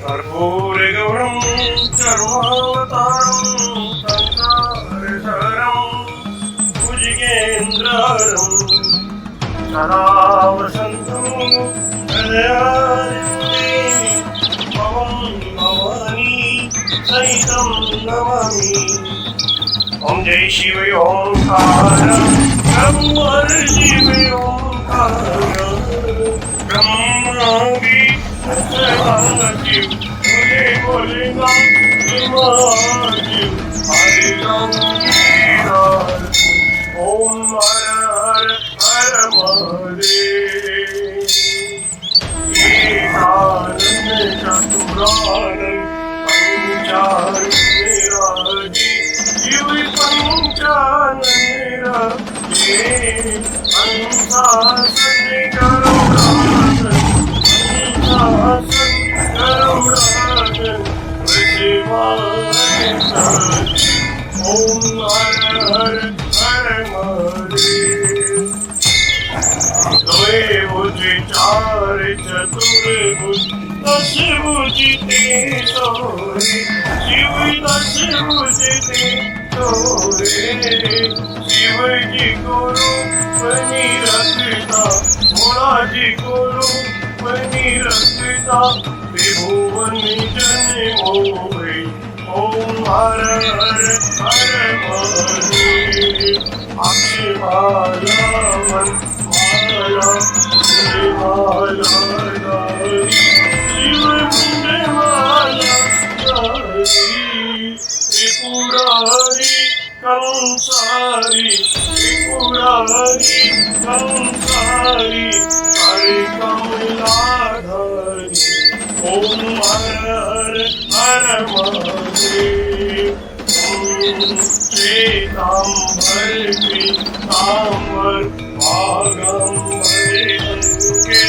कर्पूरगौरं सर्वावतारं संसारसारं भुजगेन्द्रहरं सदा वसन्तं हृदयारविन्दे भवं भवानी सहितं नमामि। ॐ जय शिव ओंकार ब्रह्म शिव ओंकार ब्रह्मांगी सदाशिव बोले बोलेगा शिवाशिव हरे राम ओम हर हर हर महादेव। एकानंद चतुरानंद पंचानंद राजे शिव पंचानंद राजे अंशासन गरुड़ासन अंशासन गरुड़ासन शिवाय साजी ओम हर हर हर महादेव। द्वय भुज चार चतुर्भुज दश भुज ते सोरे शिव दश भुज ते सोरे शिव जी को रूप निरखता मोरा जी को रूप निरखता त्रिभुवन जन मोहे ओम हर हर हर महादेव। अक्षमाला मन माला माला शिव मुंडे माला त्रिपुरारी कंसारी त्रिपुरारी कंसारी हरे कमलाधारी ओम हर हर हर महादेव। श्वेतांबर पीतांबर भागंबर अंके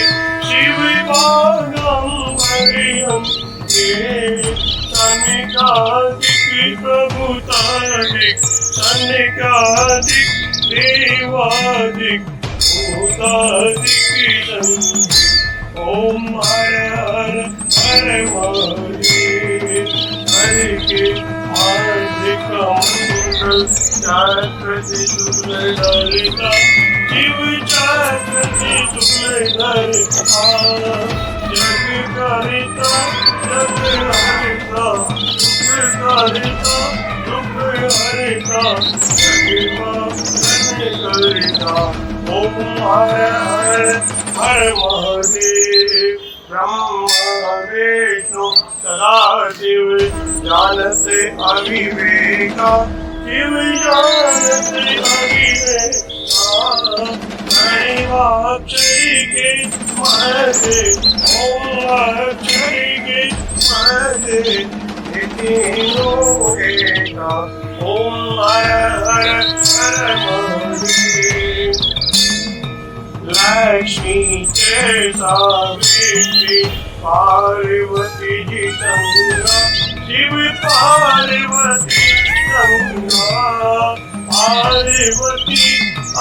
शिव भागंबर अंके सनिकादिक प्रभुतादिक सनिकादिक देवादिक भूतादिक ओम हर हर हर महादेव। हरे के हार्दिक मंगल चक्रति दुर्लता शिव चक्रति दुर्लता जग करिता जग हरिता दुख करिता दुख हरिता जग करिता ओम हर हर हर महादेव। ब्रह्मा विष्णु सदाशिव जानते अविवेका शिव जानते अविवेका अक्षरी के महे ओम अक्षरी के महे तीनों एका ओम हर हर हर महादेव। लक्ष्मी के सावित्री पार्वती जी गंगा शिव पार्वती गंगा पार्वती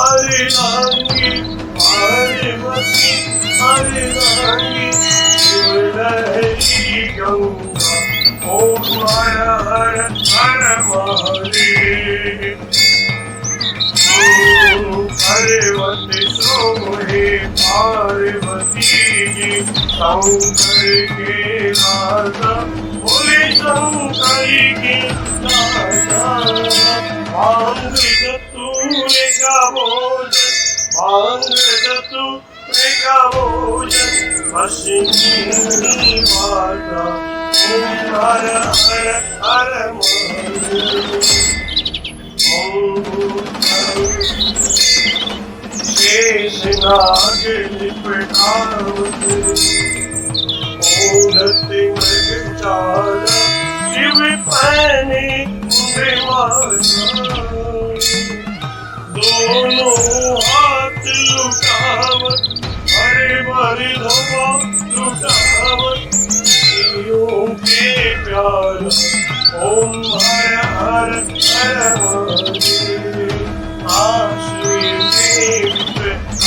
अर्धांगी पार्वती अर्धांगी शिव लहरी गंगा ओम हर हर हर महादेव। पार्वती सोहे पार्वती जी शंकर के राजा बोले शंकर के राजा मांग दत्तूरे का भोजन मांग दत्तूरे का भोजन पश्चिमी माता ओम हर हर हर महादेव। शेषनाग लिपटावत ओढ़ते मृगचारा शिव पहने माला दो दोनों हाथ लुटावत हरे भरे धोबा लुटावत जीवों के प्यार ओम हर हर हर महादेव आश्रय देव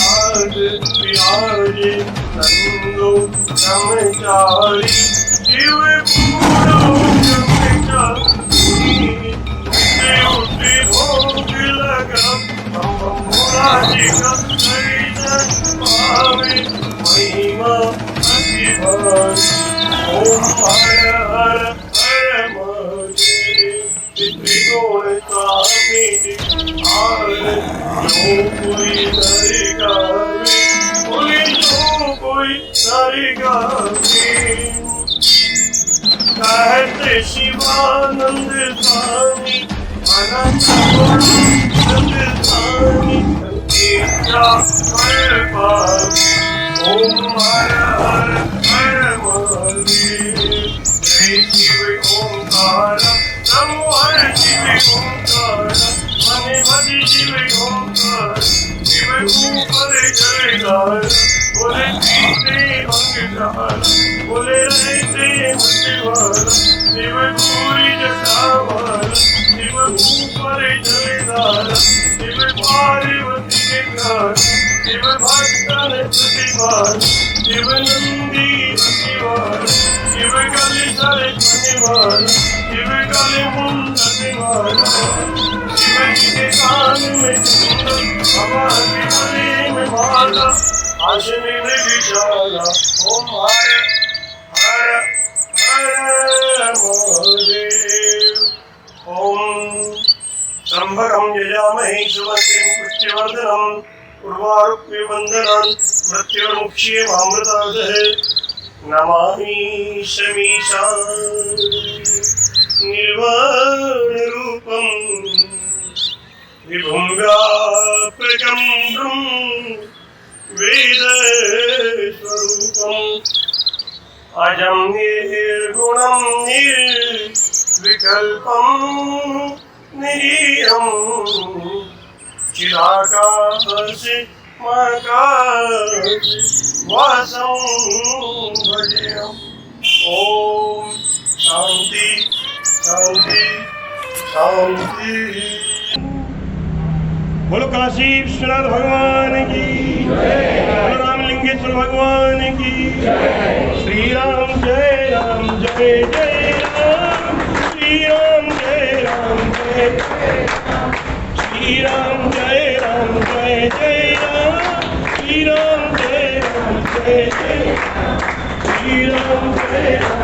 आज प्यारे नंदो ब्रह्मचारी शिव पूरो ब्रह्मचारी उठे भोग लगा मुरारी का दर्शन पावे महिमा अति भारी ओम हर हर हर महादेव त्रिगुण स्वामी आर जो कोई नर गावे बोले जो कोई नर गावे कहते शिवानंद स्वामी अनंत गुणानंद स्वामी तेरा हर पाप ओम हर हर हर महादेव जय शिव ओंकार नमो हर शिव ओंकार मने भज शिव ओंकार शिव ऊपर जयकार बोले पीते अंगधार बोले रहते मतिवार शिव पूरी जटावार शिव ऊपर जयकार शिव पार्वती के घर शिव भक्तन प्रतिवार शिव नंदी प्रतिवार शिव गले सरे प्रतिवार शिव गले मुंड प्रतिवार शिव जी के कान में कुंडल बाबा के गले में माला आशने में विचारा ओम हर हर हर महादेव ओम त्र्यंबकं यजामहे सुगन्धिं पुष्टिवर्धनम् उर्वारुक्मिबन्धनान् मृत्युर्मुक्षीयमामृतादः नमामि शमीशान् निर्वाणरूपं विभुं व्यापकं वेदस्वरूपम् अजं निर्गुणं निर्विकल्पं निरीयं चिदाकाशे महाकाशे वासं भजेयम् ॐ शान्ति शान्ति शान्ति। बोलो काशी विश्वनाथ भगवान की बोलो रामलिंगेश्वर भगवान की श्री राम जय राम जय जय राम श्री राम जय राम जय श्री राम जय राम जय जय राम श्री राम जय राम जय जय श्री राम जय राम